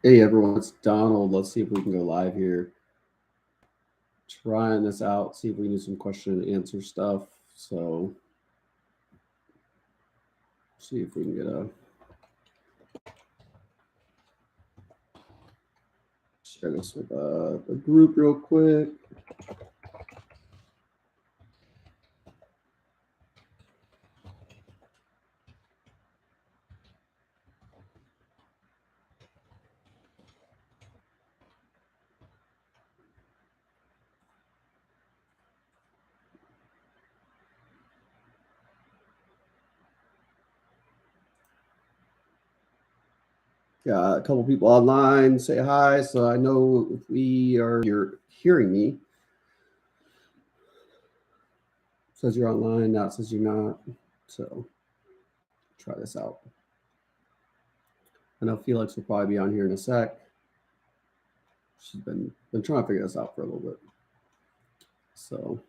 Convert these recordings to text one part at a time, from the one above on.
Hey everyone, it's Donald. Let's see if we can go live here. Trying this out, see if we can do some question and answer stuff. So, see if we can get a share this with the group real quick. Got a couple people online. Say hi, so I know if you're hearing me. It says you're online. Now it says you're not. So, try this out. I know Felix will probably be on here in a sec. She's been trying to figure this out for a little bit. So.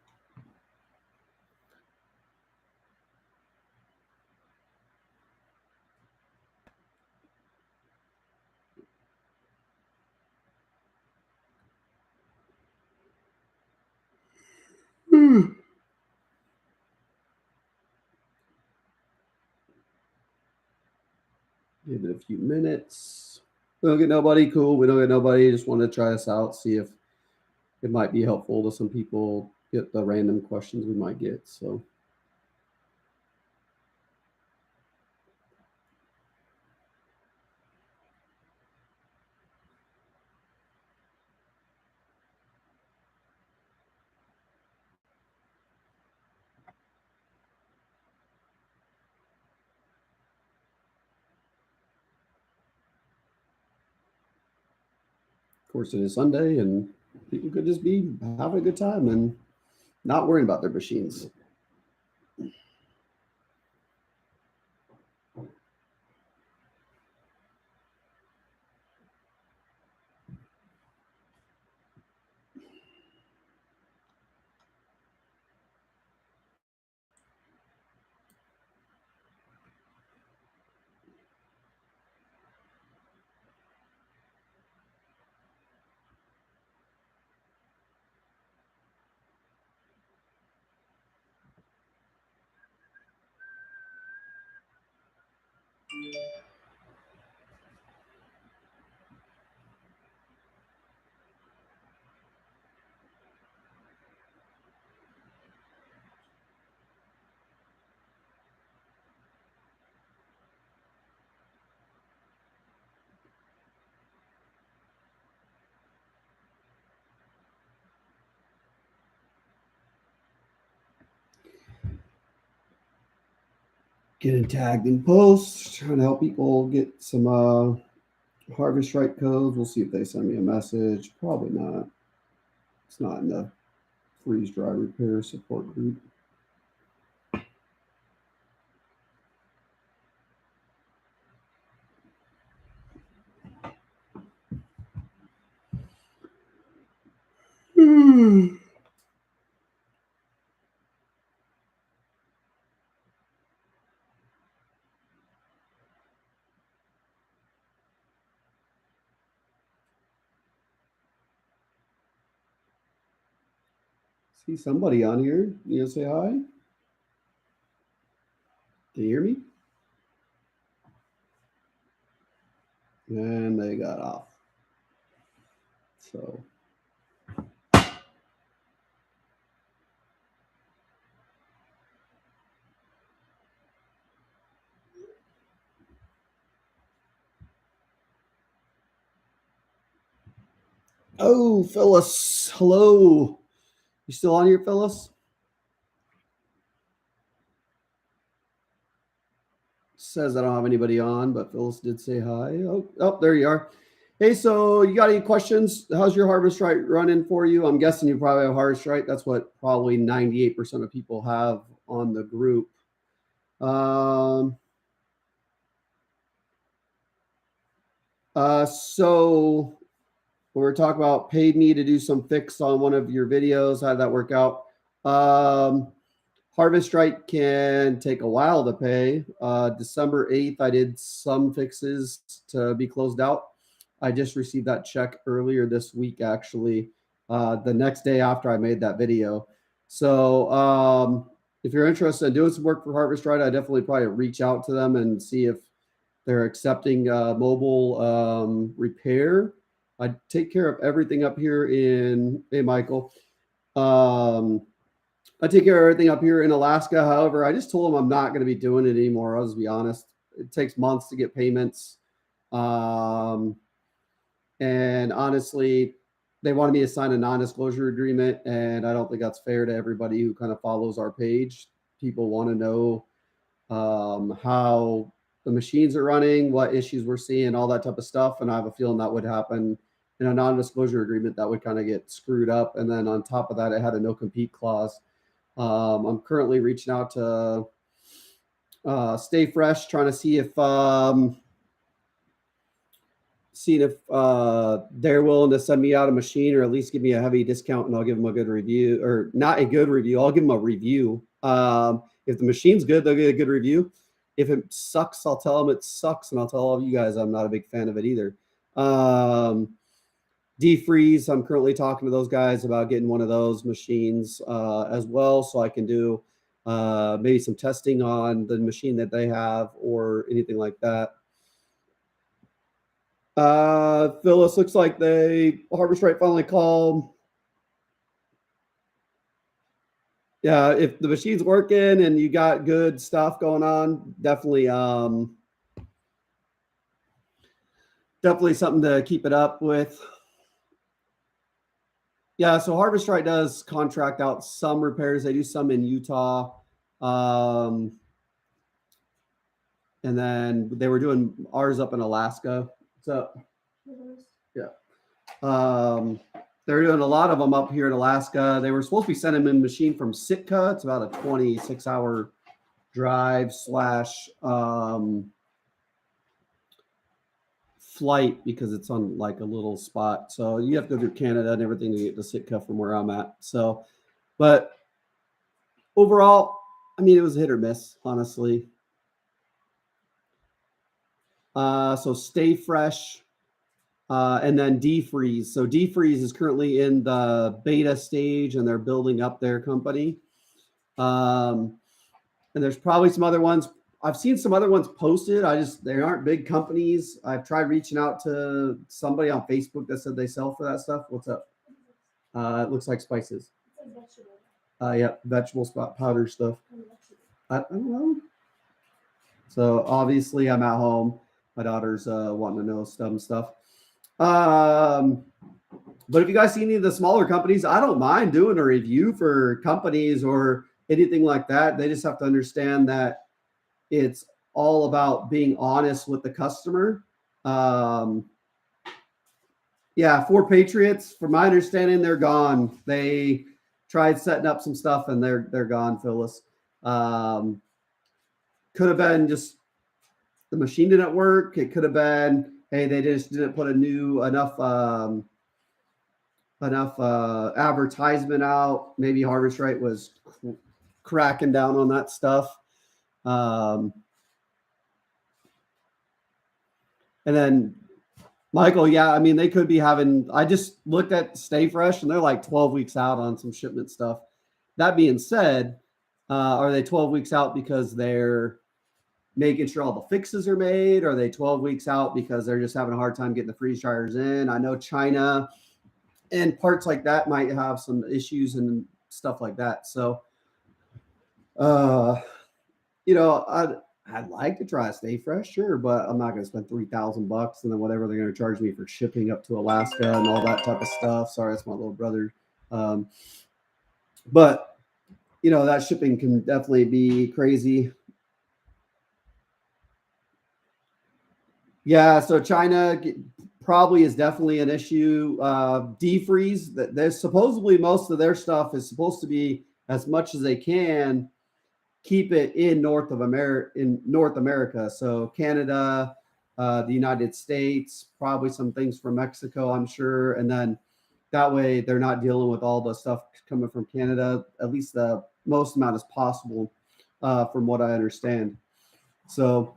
Give it a few minutes. We don't get nobody. Cool. We don't get nobody. Just want to try this out, see if it might be helpful to some people. Get the random questions we might get. So, of course, it is Sunday, and people could just be having a good time and not worrying about their machines. Getting tagged in posts, trying to help people get some harvest right codes. We'll see if they send me a message. Probably not. It's not in the freeze dry repair support group. See somebody on here. You know, say hi. Can you hear me? And they got off. So, oh, Phyllis, hello. You still on here, Phyllis? Says I don't have anybody on, but Phyllis did say hi. Oh, there you are. Hey, so you got any questions? How's your harvest right running for you? I'm guessing you probably have harvest right. That's what probably 98% of people have on the group. Um, so we were talking about paid me to do some fix on one of your videos. How did that work out? Um, Harvest right can take a while to pay. December 8th, I did some fixes to be closed out. I just received that check earlier this week, actually, the next day after I made that video. So if you're interested in doing some work for Harvest Right, I definitely probably reach out to them and see if they're accepting mobile repair. I take care of everything up here in, hey, Michael. I take care of everything up here in Alaska. However, I just told them I'm not going to be doing it anymore. I'll just be honest. It takes months to get payments. And honestly, they wanted me to sign a non-disclosure agreement, and I don't think that's fair to everybody who kind of follows our page. People want to know how the machines are running, what issues we're seeing, all that type of stuff. And I have a feeling that would happen in a non-disclosure agreement. That would kind of get screwed up. And then on top of that, it had a no-compete clause. I'm currently reaching out to Stay Fresh, trying to see if they're willing to send me out a machine, or at least give me a heavy discount, and I'll give them a good review, or not a good review. I'll give them a review. If the machine's good, they'll get a good review. If it sucks, I'll tell them it sucks, and I'll tell all of you guys I'm not a big fan of it either. Defreeze, I'm currently talking to those guys about getting one of those machines as well, so I can do maybe some testing on the machine that they have or anything like that. Phyllis, looks like they Harvest Right finally called. Yeah, if the machine's working and you got good stuff going on, definitely something to keep it up with. Yeah, so Harvest Right does contract out some repairs. They do some in Utah. And then they were doing ours up in Alaska. So, yeah. They're doing a lot of them up here in Alaska. They were supposed to be sending in a machine from Sitka. It's about a 26-hour drive / flight, because it's on like a little spot. So you have to go through Canada and everything to get to Sitka from where I'm at. So, but overall, I mean, it was hit or miss, honestly. So Stay Fresh, and then Defreeze. So Defreeze is currently in the beta stage, and they're building up their company. And there's probably some other ones. I've seen some other ones posted. They aren't big companies. I've tried reaching out to somebody on Facebook that said they sell for that stuff. What's up? It looks like spices. Yeah, vegetable powder stuff. I don't know. So obviously I'm at home. My daughter's wanting to know some stuff. But if you guys see any of the smaller companies, I don't mind doing a review for companies or anything like that. They just have to understand that it's all about being honest with the customer. Yeah, 4 Patriots, from my understanding, they're gone. They tried setting up some stuff and they're gone, Phyllis. Could have been just the machine didn't work. It could have been, hey, they just didn't put enough advertisement out. Maybe Harvest Right was cracking down on that stuff. And then Michael, yeah, I mean, they could be having, I just looked at Stay Fresh and they're like 12 weeks out on some shipment stuff. That being said, are they 12 weeks out because they're making sure all the fixes are made? Or are they 12 weeks out because they're just having a hard time getting the freeze dryers in? I know China and parts like that might have some issues and stuff like that. So, I'd like to try a Stay Fresh, sure, but I'm not going to spend $3,000 and then whatever they're going to charge me for shipping up to Alaska and all that type of stuff. Sorry, that's my little brother. But that shipping can definitely be crazy. Yeah, so China probably is definitely an issue. Defreeze, there's supposedly most of their stuff is supposed to be, as much as they can, keep it in North America. So Canada, the United States, probably some things from Mexico, I'm sure. And then that way they're not dealing with all the stuff coming from Canada, at least the most amount as possible, from what I understand. So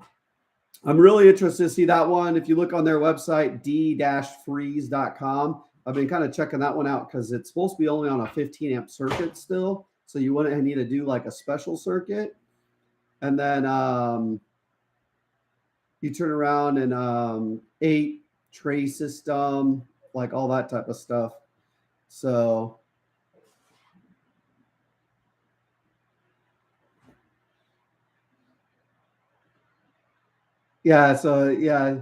I'm really interested to see that one. If you look on their website, d-freeze.com, I've been kind of checking that one out because it's supposed to be only on a 15 amp circuit still. So you wouldn't need to do like a special circuit. And then you turn around and 8 tray system, like all that type of stuff. So yeah, so yeah.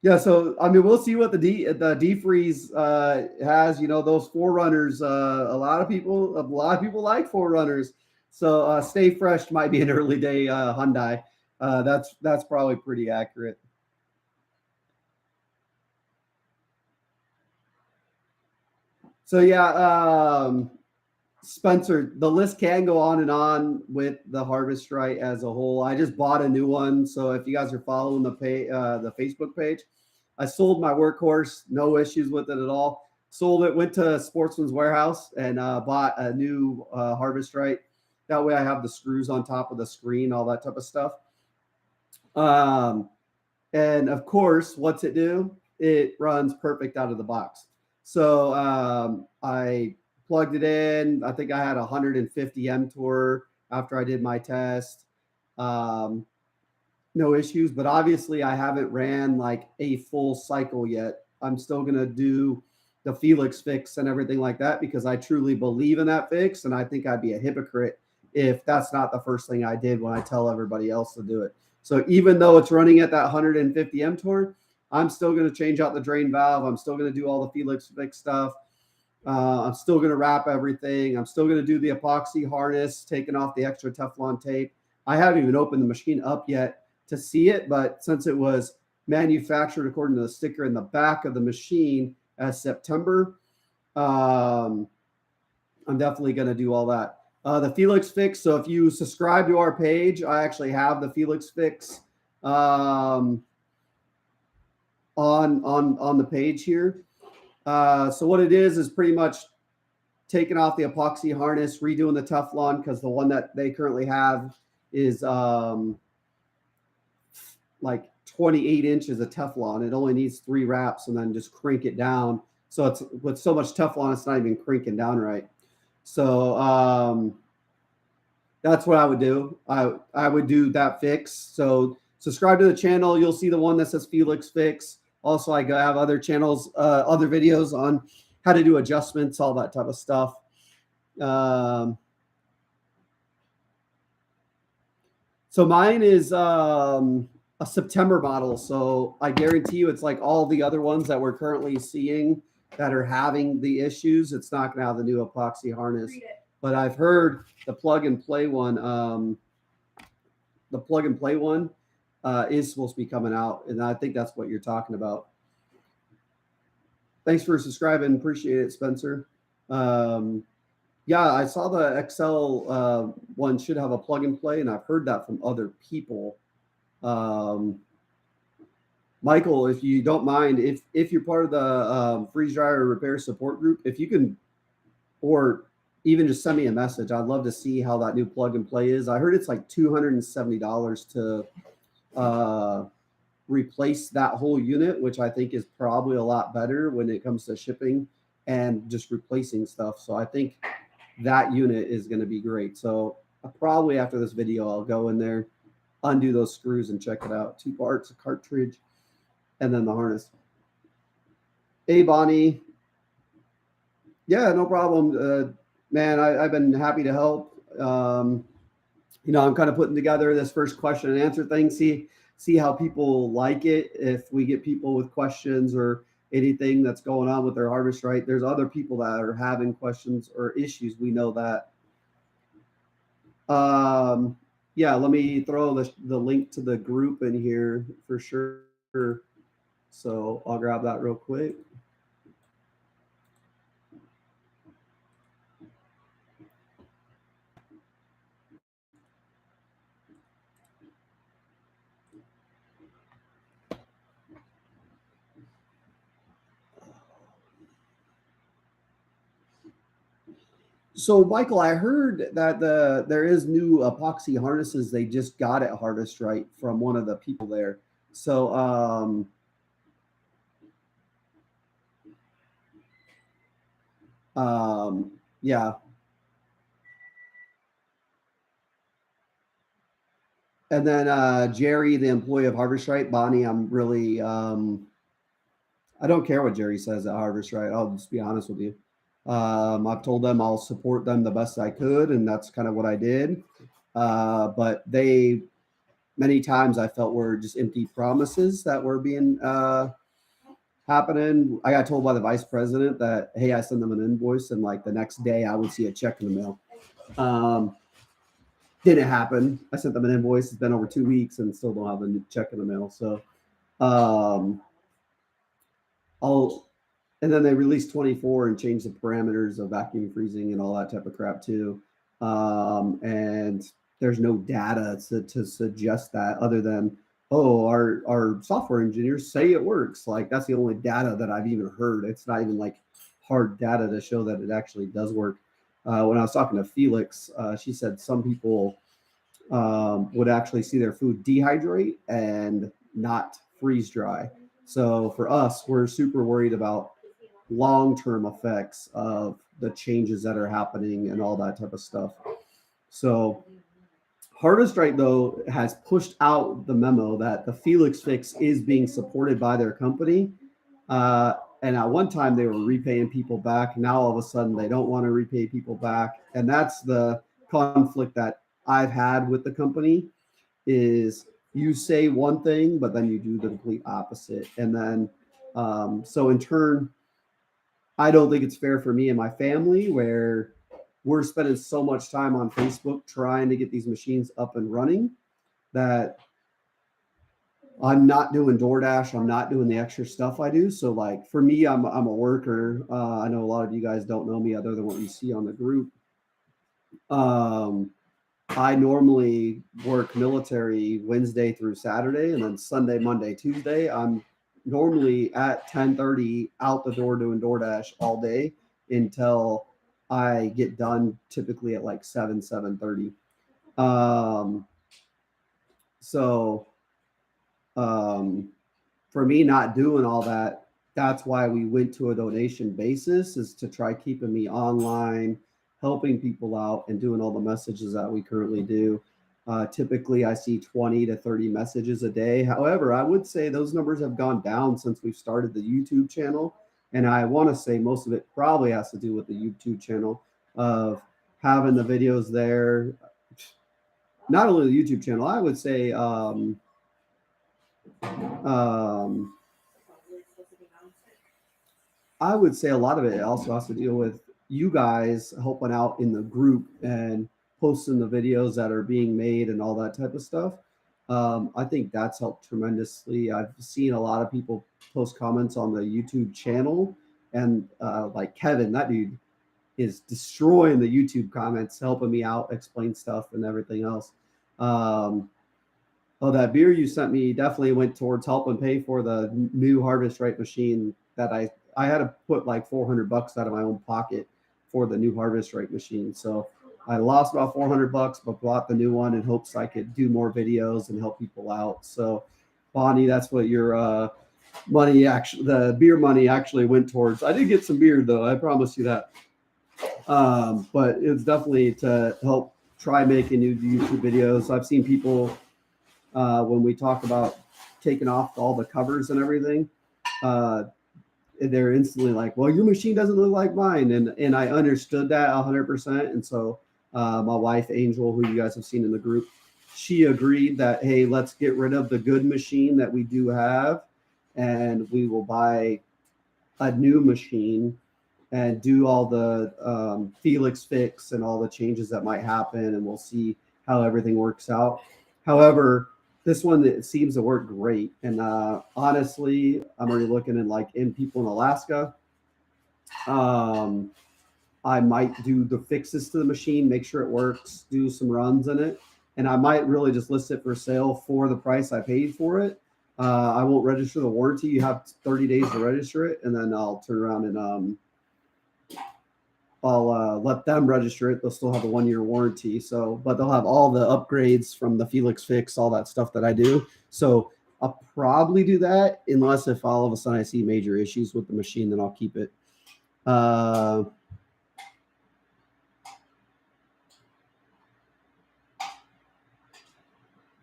Yeah, so I mean, we'll see what the defreeze has. You know, those forerunners. A lot of people like forerunners. So stay fresh might be an early day Hyundai. That's probably pretty accurate. So yeah, Spencer, the list can go on and on with the Harvest Right as a whole. I just bought a new one, so if you guys are following the Facebook page, I sold my workhorse, no issues with it at all. Sold it, went to Sportsman's Warehouse and bought a new Harvest Right. That way, I have the screws on top of the screen, all that type of stuff. Um, and of course, what's it do? It runs perfect out of the box. So I plugged it in. I think I had 150 mTOR after I did my test. Um, no issues, but obviously I haven't ran like a full cycle yet. I'm still going to do the Felix fix and everything like that because I truly believe in that fix. And I think I'd be a hypocrite if that's not the first thing I did when I tell everybody else to do it. So even though it's running at that 150 mTOR, I'm still going to change out the drain valve. I'm still going to do all the Felix fix stuff. I'm still going to wrap everything. I'm still going to do the epoxy harness, taking off the extra Teflon tape. I haven't even opened the machine up yet to see it, but since it was manufactured according to the sticker in the back of the machine as September, um, I'm definitely going to do all that. The Felix fix. So if you subscribe to our page, I actually have the Felix fix on the page here. So what it is pretty much taking off the epoxy harness, redoing the Teflon because the one that they currently have is like 28 inches of Teflon. It only needs 3 wraps and then just crank it down. So it's with so much Teflon, it's not even cranking down right. So that's what I would do. I would do that fix. So subscribe to the channel. You'll see the one that says Felix Fix. Also, I have other channels, other videos on how to do adjustments, all that type of stuff. So mine is a September model. So I guarantee you it's like all the other ones that we're currently seeing that are having the issues. It's not going to have the new epoxy harness. But I've heard the plug and play one, is supposed to be coming out. And I think that's what you're talking about. Thanks for subscribing. Appreciate it, Spencer. Yeah, I saw the XL one should have a plug and play, and I've heard that from other people. Michael, if you don't mind, if you're part of the freeze dryer repair support group, if you can, or even just send me a message, I'd love to see how that new plug and play is. I heard it's like $270 to replace that whole unit, which I think is probably a lot better when it comes to shipping and just replacing stuff. So I think that unit is going to be great. So probably after this video, I'll go in there, undo those screws and check it out. 2 parts, a cartridge, and then the harness. Hey, Bonnie. Yeah, no problem. Man, I've been happy to help. You know, I'm kind of putting together this first question and answer thing. See how people like it. If we get people with questions or anything that's going on with their harvest right, there's other people that are having questions or issues. We know that. Yeah, let me throw the link to the group in here for sure. So I'll grab that real quick. So, Michael, I heard that there is new epoxy harnesses they just got at Harvest Right from one of the people there. So, yeah. And then Jerry, the employee of Harvest Right, Bonnie, I'm really I don't care what Jerry says at Harvest Right. I'll just be honest with you. I've told them I'll support them the best I could, and that's kind of what I did. But they many times I felt were just empty promises that were being happening. I got told by the vice president that, hey, I sent them an invoice, and like the next day I would see a check in the mail. Didn't happen. I sent them an invoice. It's been over 2 weeks and still don't have a check in the mail. So I'll and then they released 24 and changed the parameters of vacuum freezing and all that type of crap too. And there's no data to suggest that other than, oh, our software engineers say it works. Like that's the only data that I've even heard. It's not even like hard data to show that it actually does work. When I was talking to Felix, she said some people would actually see their food dehydrate and not freeze dry. So for us, we're super worried about long-term effects of the changes that are happening and all that type of stuff. So Harvest Right, though, has pushed out the memo that the Felix fix is being supported by their company. And at one time they were repaying people back. Now all of a sudden they don't want to repay people back. And that's the conflict that I've had with the company is you say one thing, but then you do the complete opposite. And then, so in turn, I don't think it's fair for me and my family where we're spending so much time on Facebook trying to get these machines up and running that I'm not doing DoorDash. I'm not doing the extra stuff I do. So like for me, I'm a worker. I know a lot of you guys don't know me other than what you see on the group. I normally work military Wednesday through Saturday, and then Sunday, Monday, Tuesday, I'm normally at 10:30 out the door doing DoorDash all day until I get done typically at like 7:30. So for me not doing all that, that's why we went to a donation basis, is to try keeping me online, helping people out, and doing all the messages that we currently do. Typically, I see 20 to 30 messages a day. However, I would say those numbers have gone down since we've started the YouTube channel. And I want to say most of it probably has to do with the YouTube channel of having the videos there. Not only the YouTube channel, I would say I would say a lot of it also has to deal with you guys helping out in the group and posting the videos that are being made and all that type of stuff. I think that's helped tremendously. I've seen a lot of people post comments on the YouTube channel, and like Kevin, that dude is destroying the YouTube comments, helping me out, explain stuff and everything else. Oh, that beer you sent me definitely went towards helping pay for the new Harvest Right machine that I had to put like $400 out of my own pocket for the new Harvest Right machine. So I lost about $400, but bought the new one in hopes I could do more videos and help people out. So Bonnie, that's what your money actually, the beer money actually went towards. I did get some beer though, I promise you that. But it's definitely to help try making new YouTube videos. I've seen people when we talk about taking off all the covers and everything, they're instantly like, well, your machine doesn't look like mine. And I understood that 100%. And so my wife, Angel, who you guys have seen in the group, she agreed that, hey, let's get rid of the good machine that we do have, and we will buy a new machine and do all the Felix fix and all the changes that might happen, and we'll see how everything works out. However, this one, it seems to work great. And honestly, I'm already looking at like in people in Alaska. I might do the fixes to the machine, make sure it works, do some runs in it. And I might really just list it for sale for the price I paid for it. I won't register the warranty. You have 30 days to register it. And then I'll turn around and I'll let them register it. They'll still have a 1 year warranty. So, but they'll have all the upgrades from the Felix Fix, all that stuff that I do. So I'll probably do that unless if all of a sudden I see major issues with the machine, then I'll keep it.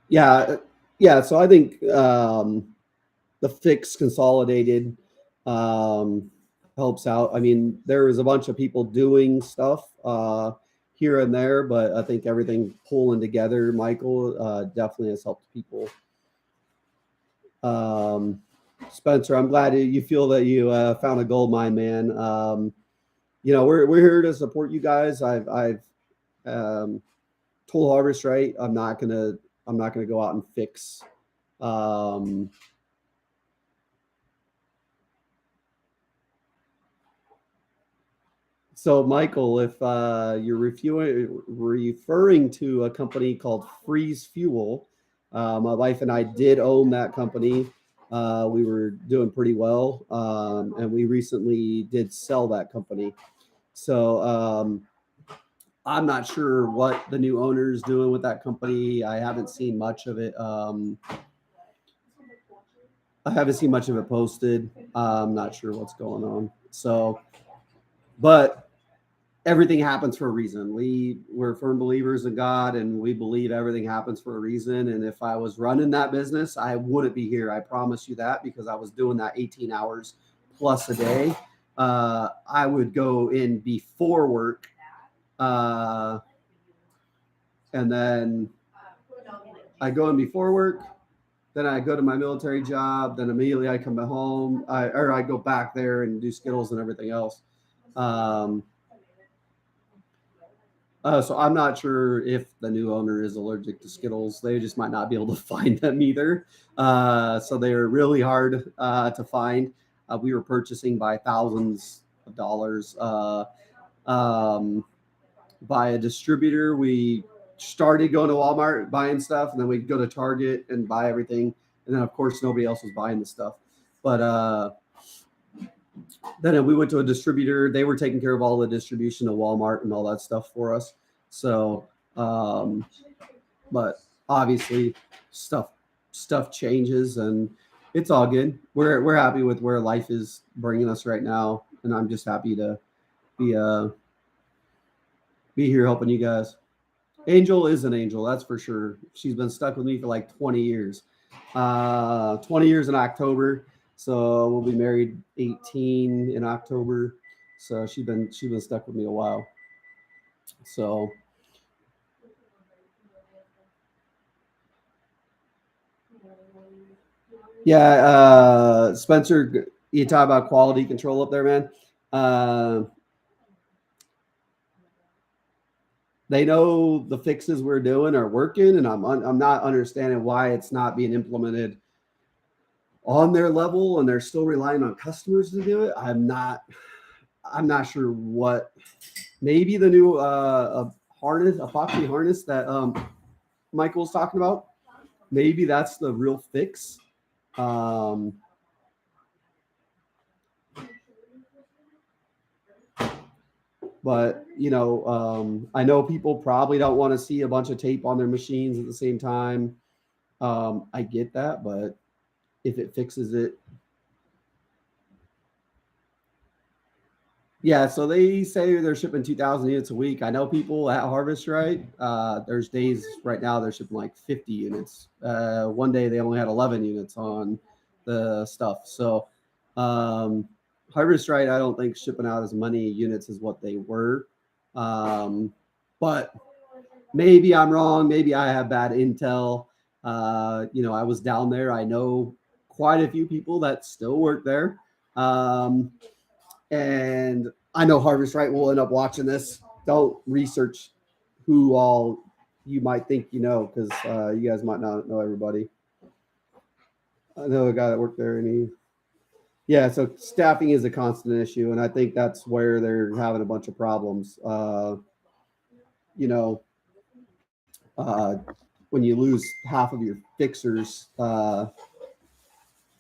Yeah, yeah. So I think the Fix Consolidated helps out. I mean, there is a bunch of people doing stuff here and there, but I think everything pulling together, Michael, definitely has helped people. Spencer, I'm glad you feel that you found a gold mine, man. We're here to support you guys. I've told Harvest Right. I'm not gonna go out and fix. Um, So, Michael, if you're referring to a company called Freeze Fuel, my wife and I did own that company. We were doing pretty well, and we recently did sell that company. So, I'm not sure what the new owner is doing with that company. I haven't seen much of it. I haven't seen much of it posted. I'm not sure what's going on. So, but everything happens for a reason. We're firm believers in God, and we believe everything happens for a reason. And if I was running that business, I wouldn't be here. I promise you that, because I was doing that 18 hours plus a day. I would go in before work, and then I go in before work. Then I go to my military job. Then immediately I come home, or I go back there and do Skittles and everything else. Um, so I'm not sure if the new owner is allergic to Skittles. They just might not be able to find them either. So they're really hard to find. We were purchasing by thousands of dollars by a distributor. We started going to Walmart buying stuff, and then we'd go to Target and buy everything. And then, of course, nobody else was buying the stuff. But then we went to a distributor. They were taking care of all the distribution to Walmart and all that stuff for us. So, but obviously, stuff changes, and it's all good. We're happy with where life is bringing us right now, and I'm just happy to be be here helping you guys. Angel is an angel, that's for sure. She's been stuck with me for like 20 years. 20 years in October. So we'll be married 18 in October. So she's been stuck with me a while. So yeah, Spencer, you talk about quality control up there, man. Uh, they know the fixes we're doing are working, and I'm not understanding why it's not being implemented on their level, and they're still relying on customers to do it. I'm not sure what. Maybe the new harness, epoxy harness that Michael was talking about. Maybe that's the real fix. Um, but I know people probably don't want to see a bunch of tape on their machines at the same time. I get that, but if it fixes it. Yeah, so they say they're shipping 2,000 units a week. I know people at Harvest Right. There's days right now they're shipping like 50 units. One day they only had 11 units on the stuff. So um, Harvest Right, I don't think shipping out as many units as what they were. But maybe I'm wrong. Maybe I have bad intel. I was down there. I know quite a few people that still work there. Um, and I know Harvest Right will end up watching this. Don't research who all you might think you know, because you guys might not know everybody. I know a guy that worked there, and yeah. So staffing is a constant issue, and I think that's where they're having a bunch of problems. You know, uh, when you lose half of your fixers,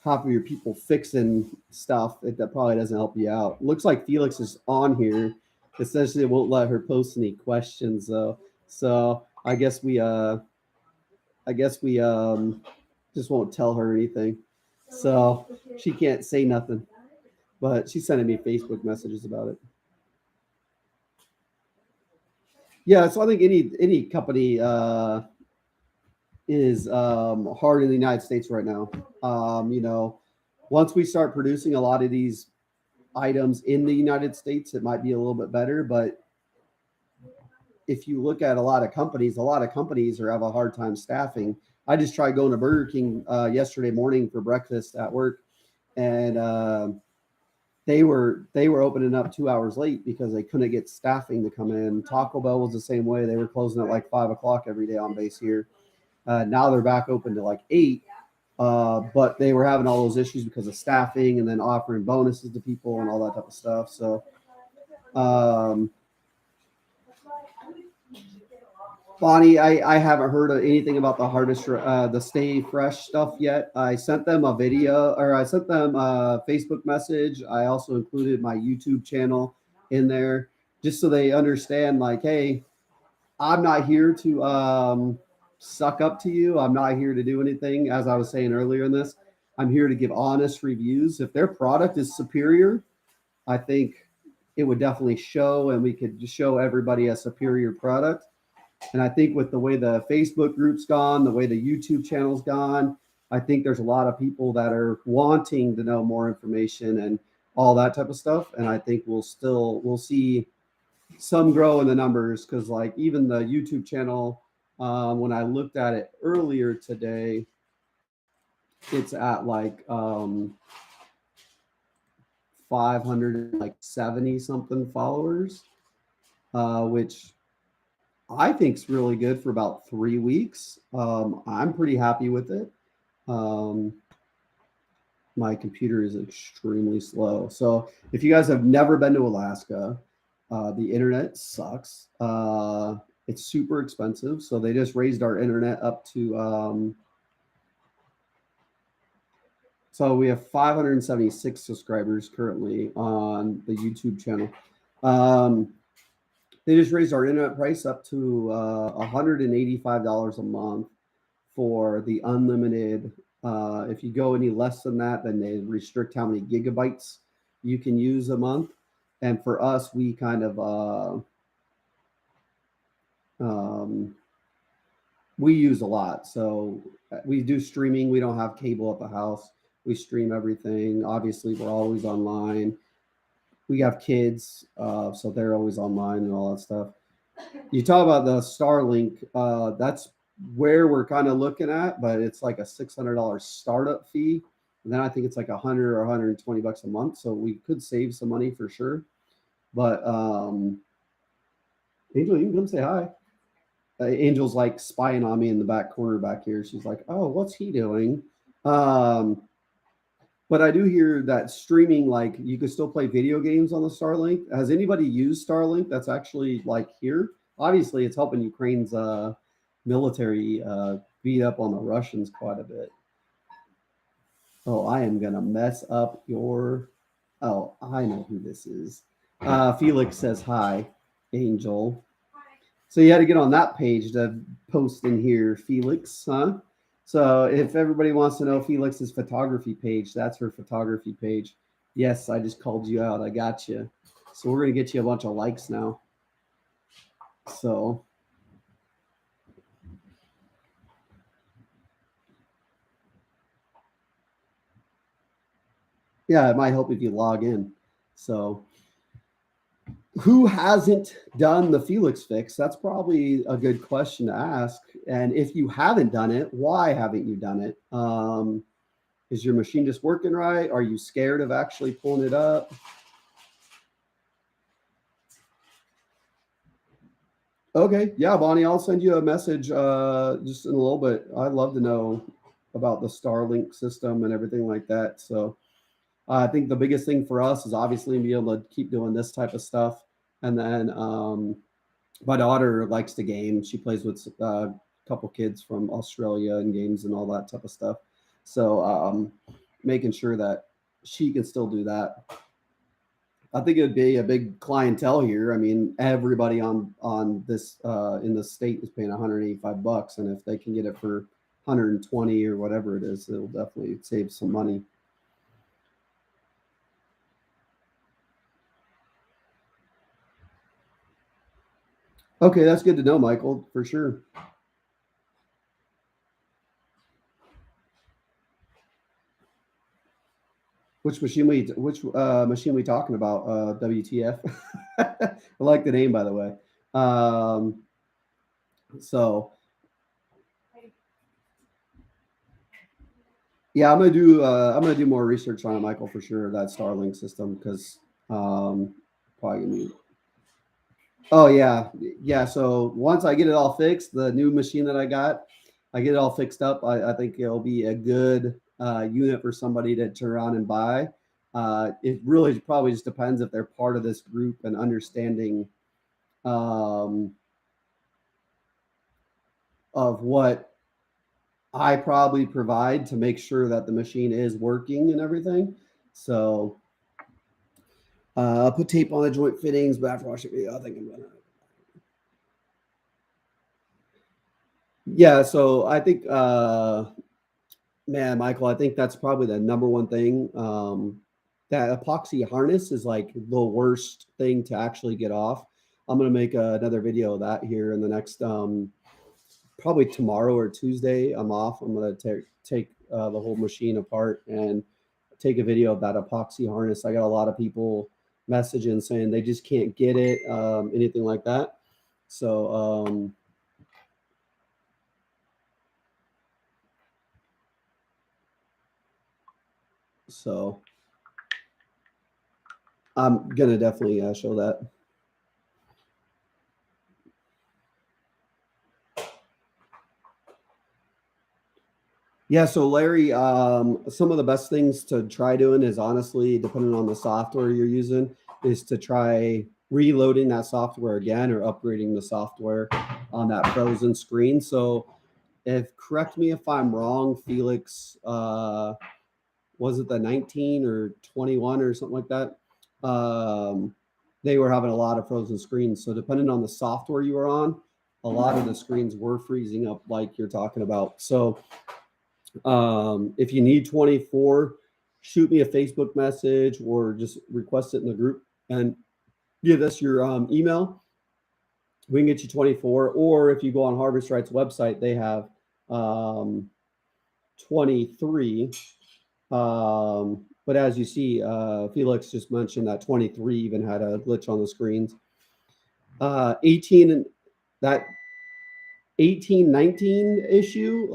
half of your people fixing stuff, that probably doesn't help you out. Looks like Felix is on here. Essentially, it won't let her post any questions though. So I guess we just won't tell her anything. So she can't say nothing. But she's sending me Facebook messages about it. Yeah, so I think any company is hard in the United States right now. You know, once we start producing a lot of these items in the United States, it might be a little bit better. But if you look at a lot of companies are have a hard time staffing. I just tried going to Burger King yesterday morning for breakfast at work, and they were opening up 2 hours late because they couldn't get staffing to come in. Taco Bell was the same way; they were closing at like 5 o'clock every day on base here. Now they're back open to like 8, but they were having all those issues because of staffing and then offering bonuses to people and all that type of stuff. So, um, Bonnie, I haven't heard of anything about the the Stay Fresh stuff yet. I sent them a video, or I sent them a Facebook message. I also included my YouTube channel in there just so they understand, like, hey, I'm not here to suck up to you. I'm not here to do anything. As I was saying earlier in this, I'm here to give honest reviews. If their product is superior, I think it would definitely show, and we could just show everybody a superior product. And I think with the way the Facebook group's gone, the way the YouTube channel's gone, I think there's a lot of people that are wanting to know more information and all that type of stuff. And I think we'll see some grow in the numbers because like even the YouTube channel, when I looked at it earlier today, it's at like 570 something followers, which I think is really good for about 3 weeks. I'm pretty happy with it. Um, my computer is extremely slow. So if you guys have never been to Alaska, the internet sucks. It's super expensive. So they just raised our internet up to, so we have 576 subscribers currently on the YouTube channel. They just raised our internet price up to $185 a month for the unlimited. If you go any less than that, then they restrict how many gigabytes you can use a month. And for us, we kind of we use a lot. So we do streaming. We don't have cable at the house. We stream everything. Obviously, we're always online. We have kids, so they're always online and all that stuff. You talk about the Starlink. That's where we're kind of looking at, but it's like a $600 startup fee, and then I think it's like 100 or 120 bucks a month. So we could save some money for sure. But Angel, you can come say hi. Angel's like spying on me in the back corner back here. She's like, "Oh, what's he doing?" Um, but I do hear that streaming, like you can still play video games on the Starlink. Has anybody used Starlink that's actually like here? Obviously, it's helping Ukraine's military beat up on the Russians quite a bit. Oh, I am gonna mess up your. Oh, I know who this is. Felix says hi, Angel. So you had to get on that page to post in here, Felix, huh? So if everybody wants to know Felix's photography page, that's her photography page. Yes, I just called you out. I got you. So we're gonna get you a bunch of likes now. So yeah, it might help if you log in. So who hasn't done the Felix fix? That's probably a good question to ask. And if you haven't done it, why haven't you done it? Is your machine just working right? Are you scared of actually pulling it up? Okay, yeah, Bonnie, I'll send you a message just in a little bit. I'd love to know about the Starlink system and everything like that. So I think the biggest thing for us is obviously be able to keep doing this type of stuff. And then my daughter likes to game. She plays with a couple kids from Australia and games and all that type of stuff. So making sure that she can still do that. I think it'd be a big clientele here. I mean, everybody on this in the state is paying $185, and if they can get it for 120 or whatever it is, it'll definitely save some money. Okay, that's good to know, Michael, for sure. Which machine we talking about? WTF? I like the name, by the way. Um, so yeah, I'm gonna do more research on it, Michael, for sure. That Starlink system because probably gonna be. Oh yeah, yeah. So once I get it all fixed, the new machine that I get it all fixed up. I think it'll be a good unit for somebody to turn around and buy. It really probably just depends if they're part of this group and understanding um, of what I probably provide to make sure that the machine is working and everything. So I'll put tape on the joint fittings, but after watching the video, I think I'm gonna. Yeah, so I think, man, Michael, I think that's probably the number one thing. That epoxy harness is like the worst thing to actually get off. I'm gonna make another video of that here in the next probably tomorrow or Tuesday. I'm off. I'm gonna take the whole machine apart and take a video of that epoxy harness. I got a lot of people messaging saying they just can't get it, anything like that. So so I'm gonna definitely show that. Yeah, so Larry, some of the best things to try doing is honestly, depending on the software you're using, is to try reloading that software again or upgrading the software on that frozen screen. So, if correct me if I'm wrong, Felix, was it the 19 or 21 or something like that? They were having a lot of frozen screens. So, depending on the software you were on, a lot of the screens were freezing up, like you're talking about. So, if you need 24, shoot me a Facebook message or just request it in the group and give us your email. We can get you 24. Or if you go on Harvest Right's website, they have 23. But as you see, Felix just mentioned that 23 even had a glitch on the screens. 18, that 18-19 issue,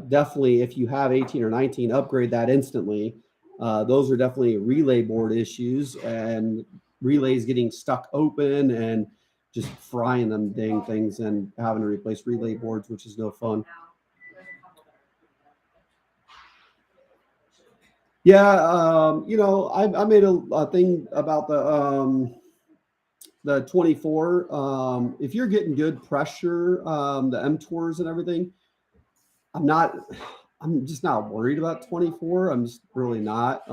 definitely if you have 18 or 19, upgrade that instantly. Those are definitely relay board issues and relays getting stuck open and just frying them dang things and having to replace relay boards, which is no fun. Yeah, I made a thing about the 24. If you're getting good pressure, the M tours and everything, I'm not. I'm just not worried about 24. I'm just really not.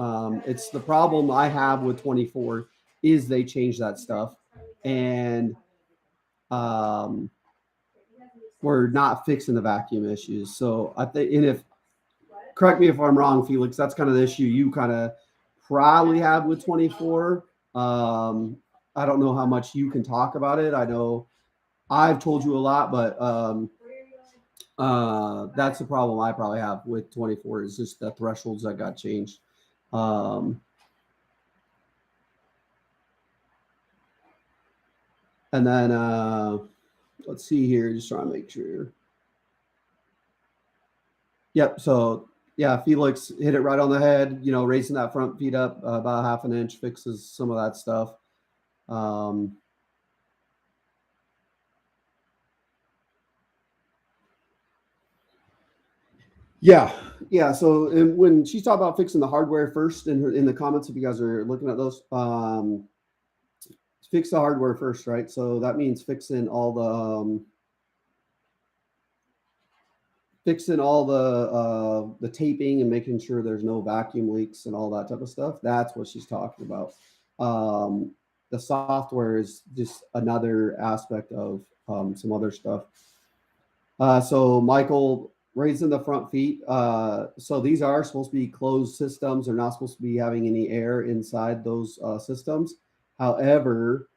It's the problem I have with 24 is they change that stuff, and um, we're not fixing the vacuum issues. So I think, and if correct me if I'm wrong, Felix, that's kind of the issue you kind of probably have with 24. I don't know how much you can talk about it. I know I've told you a lot, but that's the problem I probably have with 24 is just the thresholds that got changed. Um, and then let's see here, just trying to make sure. Yep. So yeah, Felix hit it right on the head. Raising that front feet up about half an inch fixes some of that stuff. Um, yeah, yeah. So when she's talking about fixing the hardware first in the comments, if you guys are looking at those, fix the hardware first, right? So that means fixing all the fixing all the taping and making sure there's no vacuum leaks and all that type of stuff. That's what she's talking about. The software is just another aspect of some other stuff. So Michael, raising the front feet. So these are supposed to be closed systems. They're not supposed to be having any air inside those systems. However,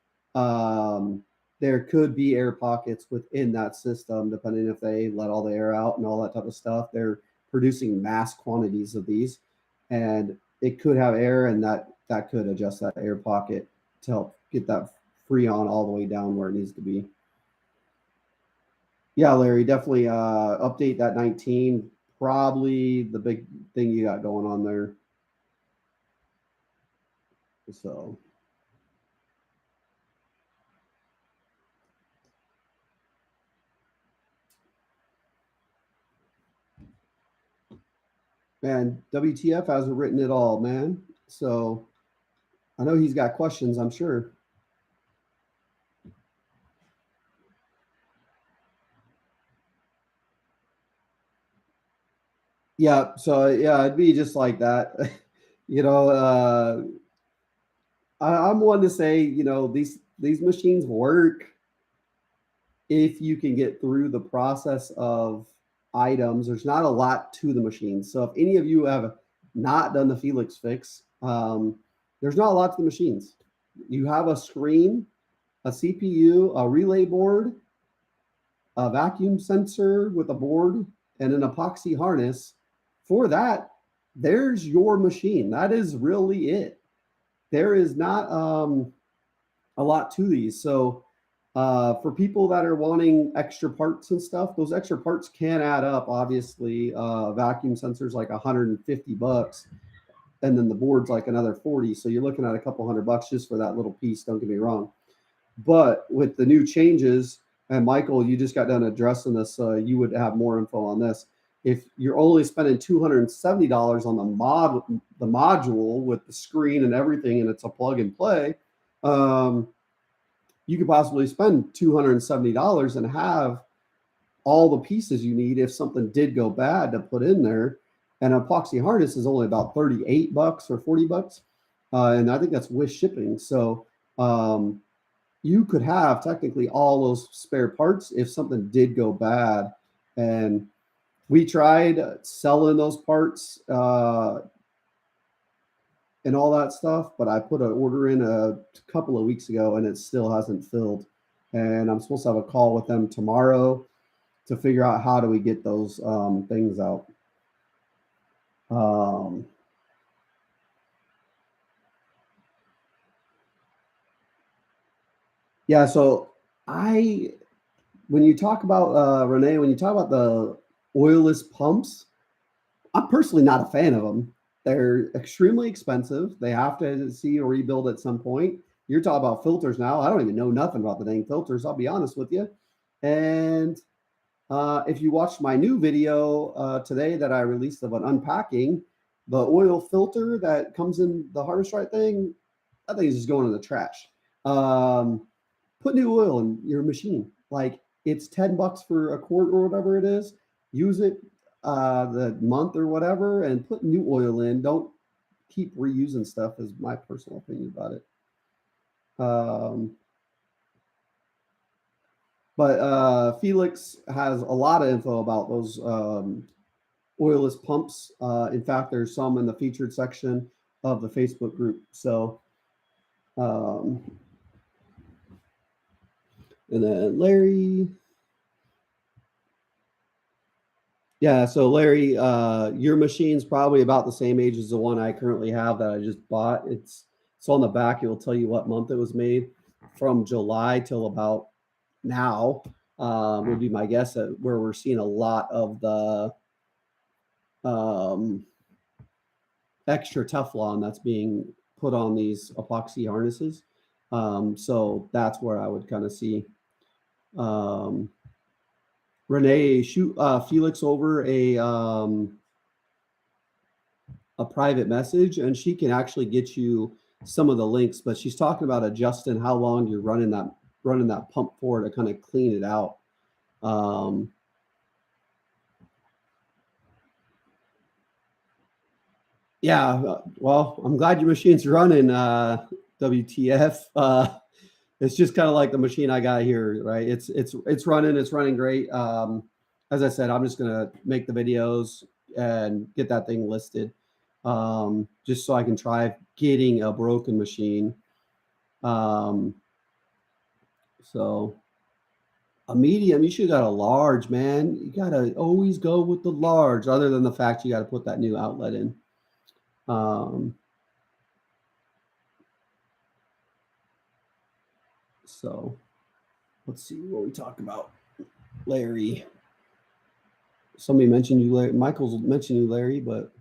there could be air pockets within that system, depending if they let all the air out and all that type of stuff. They're producing mass quantities of these, and it could have air, and that could adjust that air pocket to help get that freon all the way down where it needs to be. Yeah, Larry, definitely update that 19. Probably the big thing you got going on there. So. Man, WTF hasn't written it all, man. So I know he's got questions, I'm sure. Yeah, so yeah, it'd be just like that. you know, I'm one to say, these machines work if you can get through the process of items. There's not a lot to the machine. So if any of you have not done the Felix fix, there's not a lot to the machines. You have a screen, a CPU, a relay board, a vacuum sensor with a board, and an epoxy harness. For that, there's your machine. That is really it. There is not a lot to these. So for people that are wanting extra parts and stuff, those extra parts can add up. Obviously, vacuum sensors like $150, and then the board's like another 40. So you're looking at a couple $100 just for that little piece. Don't get me wrong. But with the new changes, and Michael, you just got done addressing this, you would have more info on this. If you're only spending $270 on the module with the screen and everything, and it's a plug and play, you could possibly spend $270 and have all the pieces you need if something did go bad to put in there. And an epoxy harness is only about $38 or $40, and I think that's with shipping. So you could have technically all those spare parts if something did go bad. And we tried selling those parts and all that stuff, but I put an order in a couple of weeks ago and it still hasn't filled. And I'm supposed to have a call with them tomorrow to figure out how do we get those things out. Yeah, so when you talk about Renee, when you talk about the oilless pumps, I'm personally not a fan of them. They're extremely expensive. They have to see a rebuild at some point. You're talking about filters now. I don't even know nothing about the dang filters. I'll be honest with you. And if you watched my new video today that I released of an unpacking, the oil filter that comes in the Harvest Right thing, that thing is just going in the trash. Put new oil in your machine. Like it's $10 for a quart or whatever it is. Use it the month or whatever and put new oil in. Don't keep reusing stuff is my personal opinion about it. But Felix has a lot of info about those oilless pumps. In fact, there's some in the featured section of the Facebook group. So, and then Larry. Yeah, so Larry, your machine's probably about the same age as the one I currently have that I just bought. It's on the back. It will tell you what month it was made, from July till about now. Would be my guess at where we're seeing a lot of the extra Teflon that's being put on these epoxy harnesses. So that's where I would kind of see. Renee, shoot Felix over a private message, and she can actually get you some of the links. But she's talking about adjusting how long you're running that pump for to kind of clean it out. Yeah, well, I'm glad your machine's running, WTF. It's just kind of like the machine I got here, right? It's running great. As I said, I'm just gonna make the videos and get that thing listed, just so I can try getting a broken machine. Um, so a medium, you should got a large, man. You gotta always go with the large, other than the fact you got to put that new outlet in. Um, so let's see what we talk about. Larry. Somebody mentioned you, Larry. Michael's mentioned you, Larry, but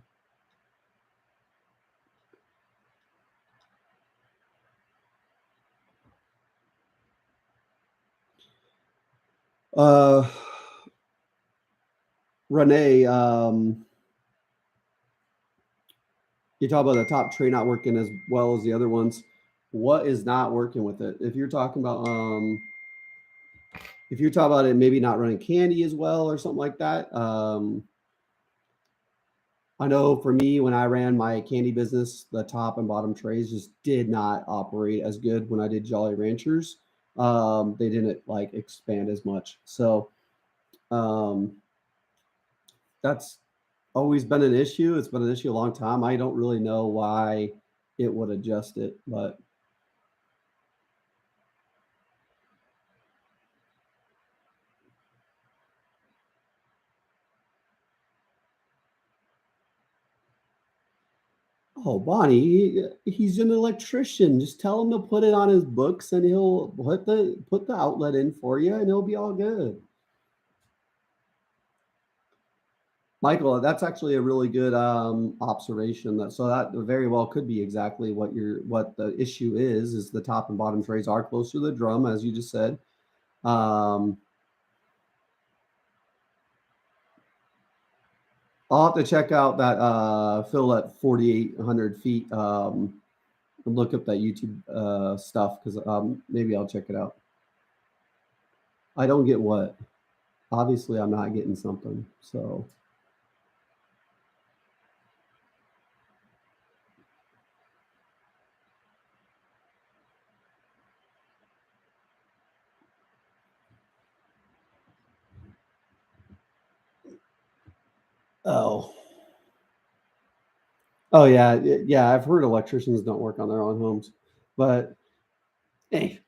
uh, Renee, you talk about the top tray not working as well as the other ones. What is not working with it? If you're talking about it maybe not running candy as well or something like that. I know for me, when I ran my candy business, the top and bottom trays just did not operate as good when I did Jolly Ranchers. They didn't like expand as much. So um, that's always been an issue. It's been an issue a long time. I don't really know why it would adjust it, but oh, Bonnie, he's an electrician. Just tell him to put it on his books, and he'll put the outlet in for you, and it'll be all good. Michael, that's actually a really good observation. That very well could be exactly what the issue is the top and bottom trays are closer to the drum, as you just said. Um, I'll have to check out that fill at 4,800 feet. Look up that YouTube stuff because maybe I'll check it out. I don't get what. Obviously, I'm not getting something. So, oh, oh yeah, yeah. I've heard electricians don't work on their own homes, but hey,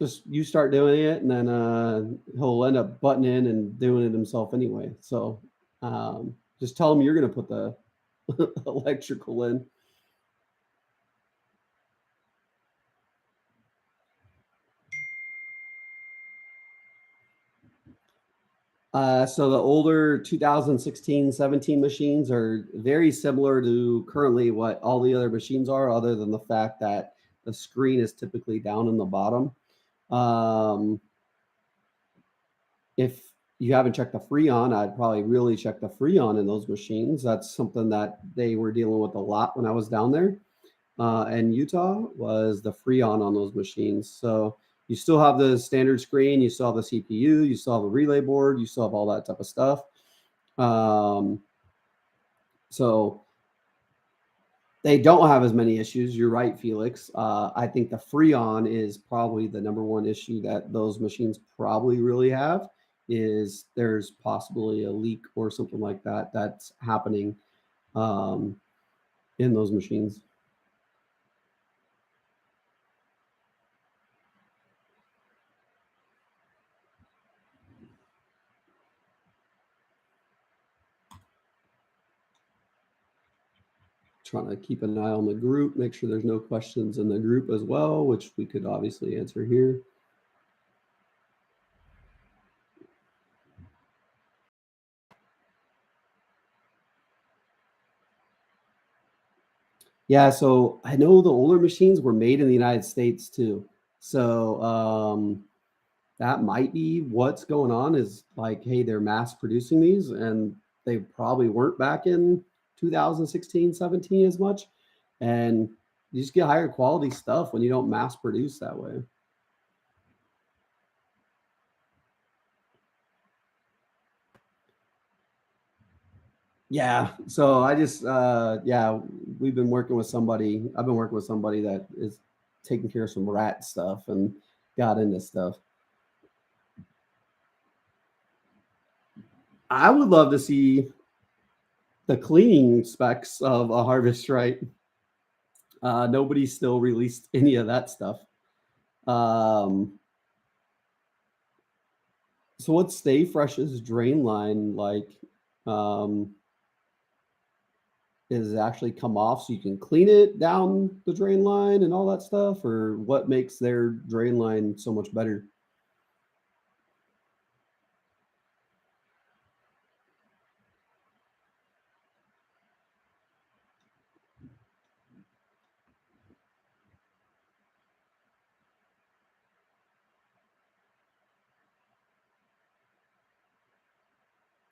just you start doing it, and then he'll end up butting in and doing it himself anyway. So, just tell him you're going to put the electrical in. So the older 2016, 17 machines are very similar to currently what all the other machines are, other than the fact that the screen is typically down in the bottom. Um, if you haven't checked the freon, I'd probably really check the freon in those machines. That's something that they were dealing with a lot when I was down there. And Utah was the freon on those machines. So you still have the standard screen, you still have the CPU, you still have a relay board, you still have all that type of stuff. Um, so they don't have as many issues. You're right, Felix. I think the freon is probably the number one issue that those machines probably really have. Is there's possibly a leak or something like that that's happening um, in those machines. Trying to keep an eye on the group, make sure there's no questions in the group as well, which we could obviously answer here. Yeah, so I know the older machines were made in the United States too. So that might be what's going on is like, hey, they're mass producing these and they probably weren't back in 2016, 17 as much. And you just get higher quality stuff when you don't mass produce that way. Yeah. So I just yeah, we've been working with somebody. I've been working with somebody that is taking care of some rat stuff and got into stuff. I would love to see the cleaning specs of a harvest right. Nobody's still released any of that stuff. Um, so what's Stay Fresh's drain line like? Um, is it actually come off so you can clean it down the drain line and all that stuff, or what makes their drain line so much better?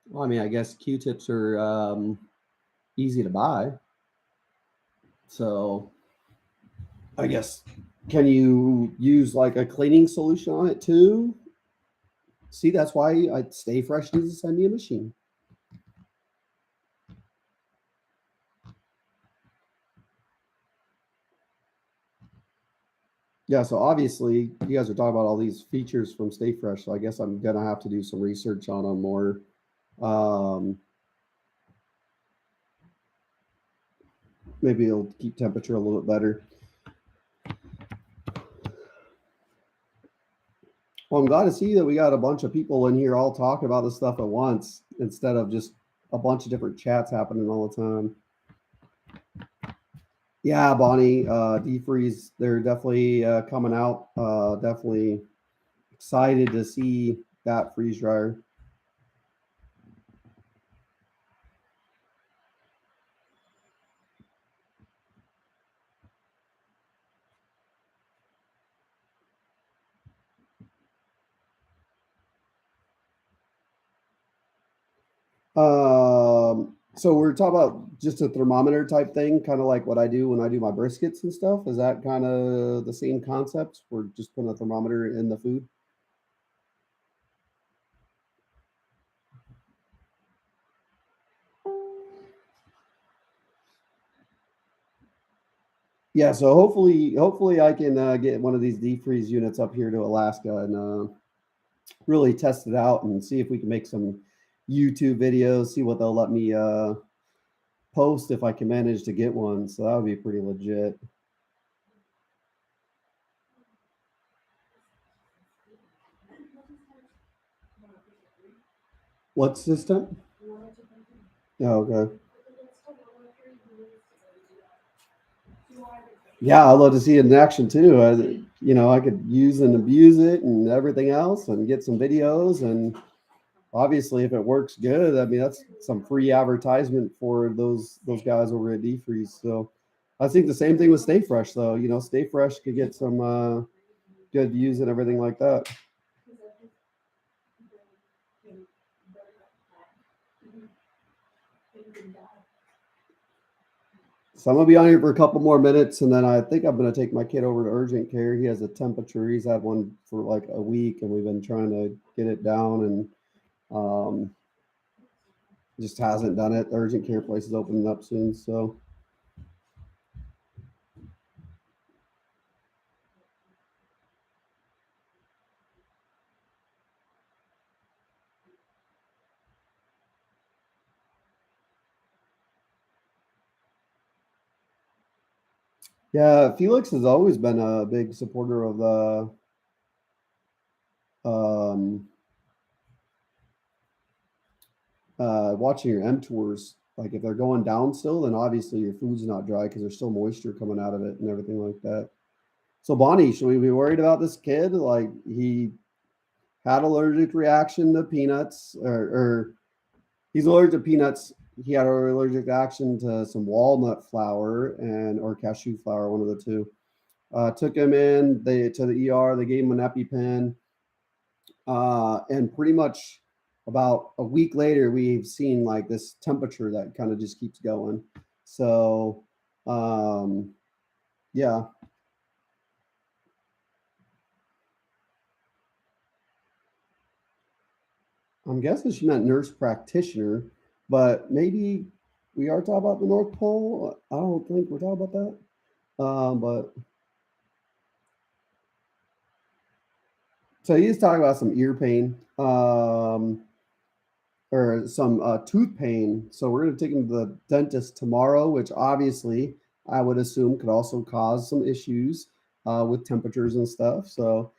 Well, I mean, I guess Q-tips are easy to buy, so I guess can you use like a cleaning solution on it too? See, that's why I Stay Fresh needs to send me a machine. Yeah, so obviously you guys are talking about all these features from Stay Fresh, so I guess I'm gonna have to do some research on them more. Um, maybe it'll keep temperature a little bit better. Well, I'm glad to see that we got a bunch of people in here all talking about this stuff at once instead of just a bunch of different chats happening all the time. Yeah, Bonnie, defreeze, they're definitely coming out. Definitely excited to see that freeze dryer. So we're talking about just a thermometer type thing, kind of like what I do when I do my briskets and stuff. Is that kind of the same concept? We're just putting a thermometer in the food. Yeah. So hopefully I can get one of these deep freeze units up here to Alaska and really test it out and see if we can make some YouTube videos. See what they'll let me post if I can manage to get one. So that would be pretty legit. What system? Oh, okay. Yeah, I'd love to see it in action too. I could use and abuse it and everything else, and get some videos. And obviously, if it works good, I mean that's some free advertisement for those guys over at Defreeze. So I think the same thing with Stay Fresh, though. Stay Fresh could get some good views and everything like that. So I'm gonna be on here for a couple more minutes, and then I think I'm gonna take my kid over to urgent care. He has a temperature. He's had one for like a week, and we've been trying to get it down, and um, just hasn't done it. The urgent care place is opening up soon, so yeah. Felix has always been a big supporter of the um, watching your M tours. Like if they're going down still, then obviously your food's not dry because there's still moisture coming out of it and everything like that. So Bonnie, should we be worried about this kid? Like he had allergic reaction to peanuts, or he's allergic to peanuts. He had an allergic reaction to some walnut flour and or cashew flour, one of the two. Took him in they to the ER. They gave him an EpiPen, and pretty much about a week later, we've seen like this temperature that kind of just keeps going. So, um, yeah, I'm guessing she meant nurse practitioner. But maybe we are talking about the North Pole. I don't think we're talking about that. But so he's talking about some ear pain, or some tooth pain. So we're going to take him to the dentist tomorrow, which obviously I would assume could also cause some issues with temperatures and stuff. So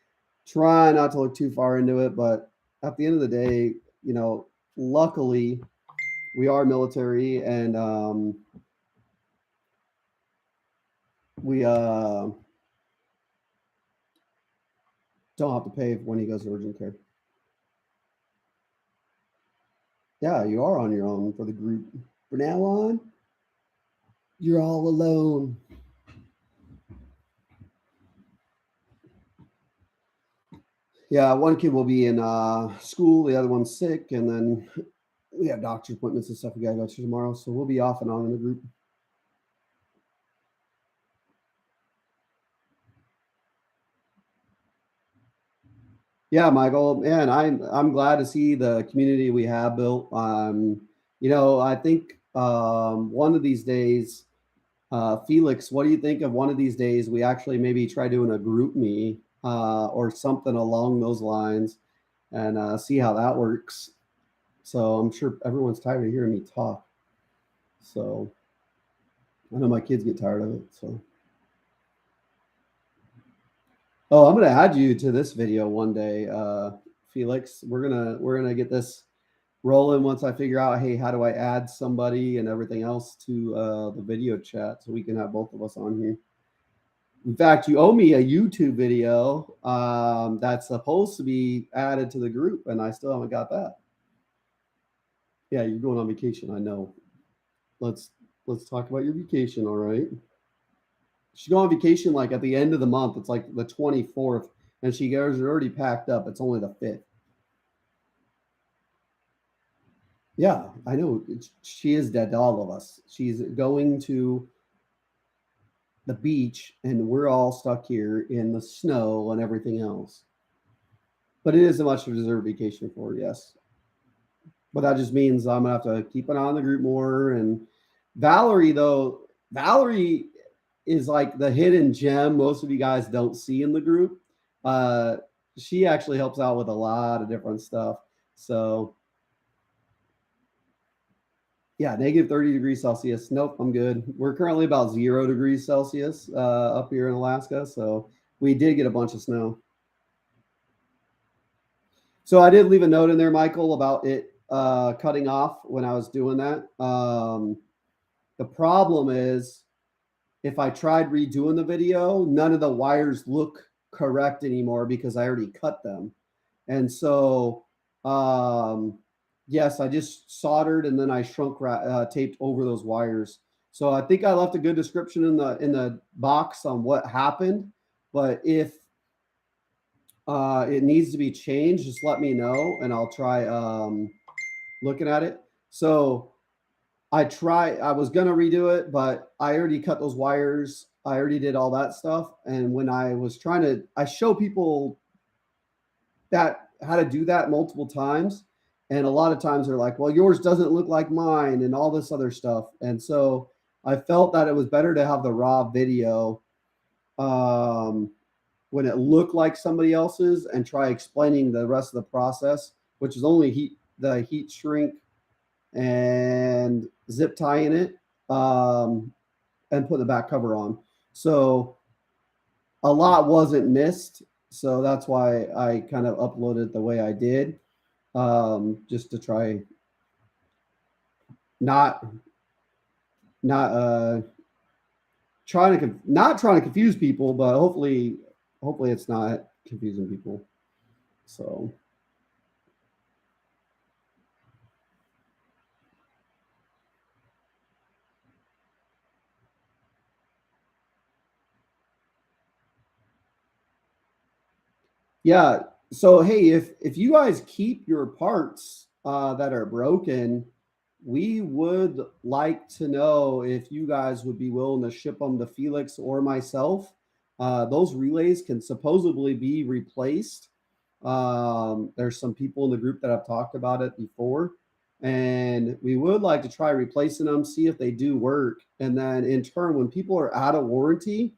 try not to look too far into it. But at the end of the day, luckily we are military, and we don't have to pay when he goes to urgent care. Yeah, you are on your own for the group. From now on, you're all alone. Yeah, one kid will be in school, the other one's sick, and then we have doctor appointments and stuff we gotta go to tomorrow, so we'll be off and on in the group. Yeah, Michael, man, I'm glad to see the community we have built. I think one of these days, Felix, what do you think of one of these days we actually maybe try doing a group me or something along those lines, and see how that works. So I'm sure everyone's tired of hearing me talk. So I know my kids get tired of it. So oh, I'm gonna add you to this video one day, Felix. We're gonna get this rolling once I figure out, hey, how do I add somebody and everything else to the video chat so we can have both of us on here. In fact, you owe me a YouTube video that's supposed to be added to the group, and I still haven't got that. Yeah, you're going on vacation. I know. Let's talk about your vacation. All right. She go on vacation like at the end of the month. It's like the 24th, and she goes already packed up. It's only the 5th. Yeah, I know. She is dead to all of us. She's going to the beach, and we're all stuck here in the snow and everything else. But it is a much deserved vacation for her, yes. But that just means I'm gonna have to keep an eye on the group more. And Valerie, though, Valerie is like the hidden gem most of you guys don't see in the group. Uh, she actually helps out with a lot of different stuff. So yeah, negative 30 degrees Celsius. Nope, I'm good. We're currently about 0 degrees Celsius up here in Alaska. So we did get a bunch of snow. So I did leave a note in there, Michael, about it cutting off when I was doing that. The problem is if I tried redoing the video, none of the wires look correct anymore because I already cut them. And so, yes, I just soldered and then I shrunk taped over those wires. So I think I left a good description in the box on what happened. But if it needs to be changed, just let me know and I'll try looking at it. So I was gonna redo it, but I already cut those wires. I already did all that stuff. And when I was trying to, I show people that how to do that multiple times. And a lot of times they're like, well, yours doesn't look like mine and all this other stuff. And so I felt that it was better to have the raw video when it looked like somebody else's and try explaining the rest of the process, which is only the heat shrink and zip tie in it, and put the back cover on. So a lot wasn't missed. So that's why I kind of uploaded the way I did, just to try not not not trying to confuse people, but hopefully it's not confusing people. So yeah. So hey, if you guys keep your parts that are broken, we would like to know if you guys would be willing to ship them to Felix or myself. Those relays can supposedly be replaced. There's some people in the group that have talked about it before, and we would like to try replacing them, see if they do work. And then in turn, when people are out of warranty,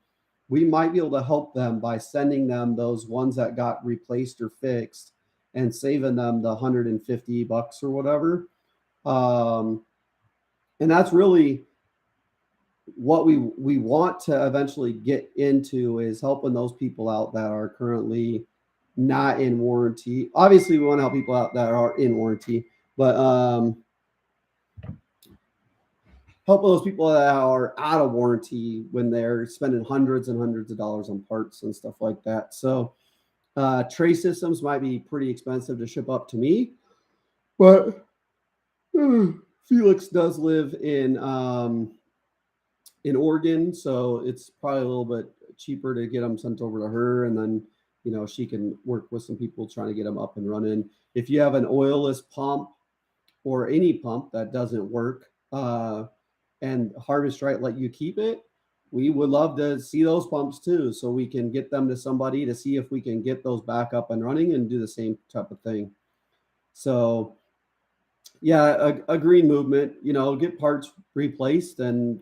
we might be able to help them by sending them those ones that got replaced or fixed and saving them the $150 or whatever. Um, and that's really what we want to eventually get into, is helping those people out that are currently not in warranty. Obviously, we want to help people out that are in warranty, but helping those people that are out of warranty when they're spending hundreds and hundreds of dollars on parts and stuff like that. So tray systems might be pretty expensive to ship up to me, but Felix does live in Oregon, so it's probably a little bit cheaper to get them sent over to her, and then she can work with some people trying to get them up and running. If you have an oilless pump or any pump that doesn't work, and Harvest Right let you keep it, we would love to see those pumps too, so we can get them to somebody to see if we can get those back up and running and do the same type of thing. So yeah, a green movement, get parts replaced, and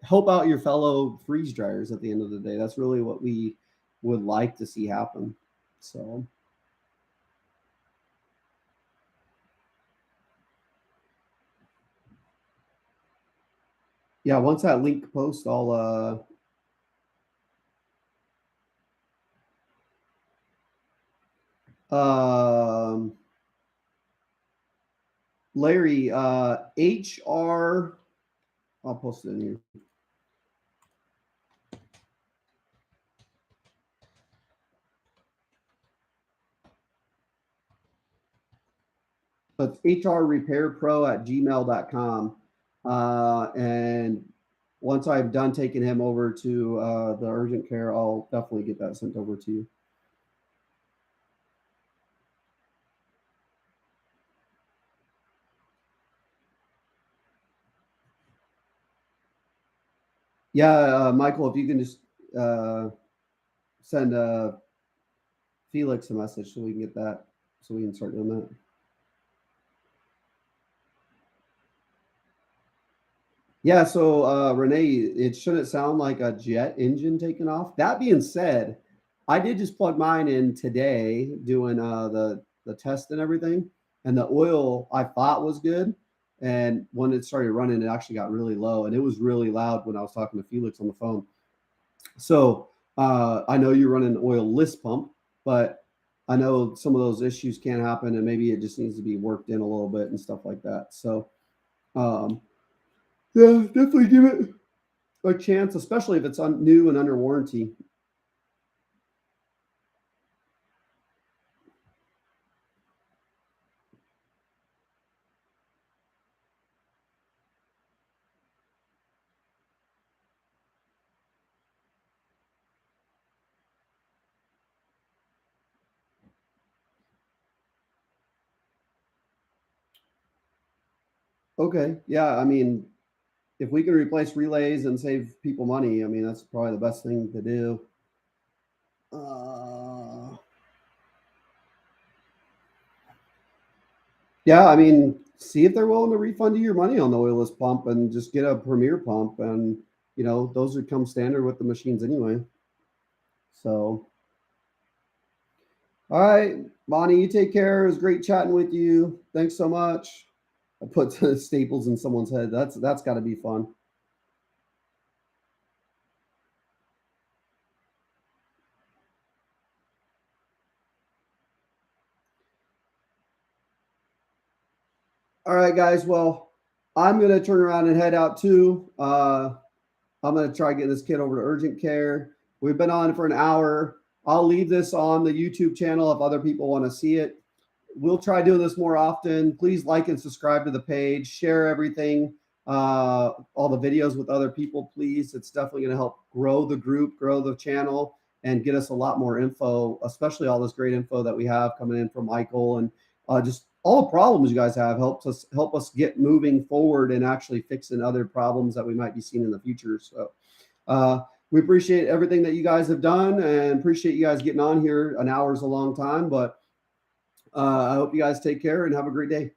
help out your fellow freeze dryers at the end of the day. That's really what we would like to see happen. So yeah, once that link posts, I'll Larry, HR, I'll post it in here. So it's hrrepairpro@gmail.com. And once I've done taking him over to the urgent care, I'll definitely get that sent over to you. Yeah, Michael, if you can just send Felix a message so we can get that, so we can start doing that. Yeah, so Renee, it shouldn't sound like a jet engine taking off. That being said, I did just plug mine in today doing the test and everything, and the oil I thought was good. And when it started running, it actually got really low, and it was really loud when I was talking to Felix on the phone. So I know you're running an oil-less pump, but I know some of those issues can happen, and maybe it just needs to be worked in a little bit and stuff like that. So yeah, definitely give it a chance, especially if it's new and under warranty. Okay, yeah, I mean, if we can replace relays and save people money, I mean, that's probably the best thing to do. Yeah, I mean, see if they're willing to refund you your money on the oilless pump and just get a premier pump, and those would come standard with the machines anyway. So, all right, Bonnie, you take care. It was great chatting with you. Thanks so much. I put staples in someone's head. That's got to be fun. All right, guys. Well, I'm going to turn around and head out too. I'm going to try getting this kid over to urgent care. We've been on for an hour. I'll leave this on the YouTube channel if other people want to see it. We'll try doing this more often. Please like and subscribe to the page. Share everything, all the videos with other people, please. It's definitely going to help grow the group, grow the channel, and get us a lot more info, especially all this great info that we have coming in from Michael, and just all the problems you guys have help us get moving forward and actually fixing other problems that we might be seeing in the future. So we appreciate everything that you guys have done, and appreciate you guys getting on here. An hour is a long time, but I hope you guys take care and have a great day.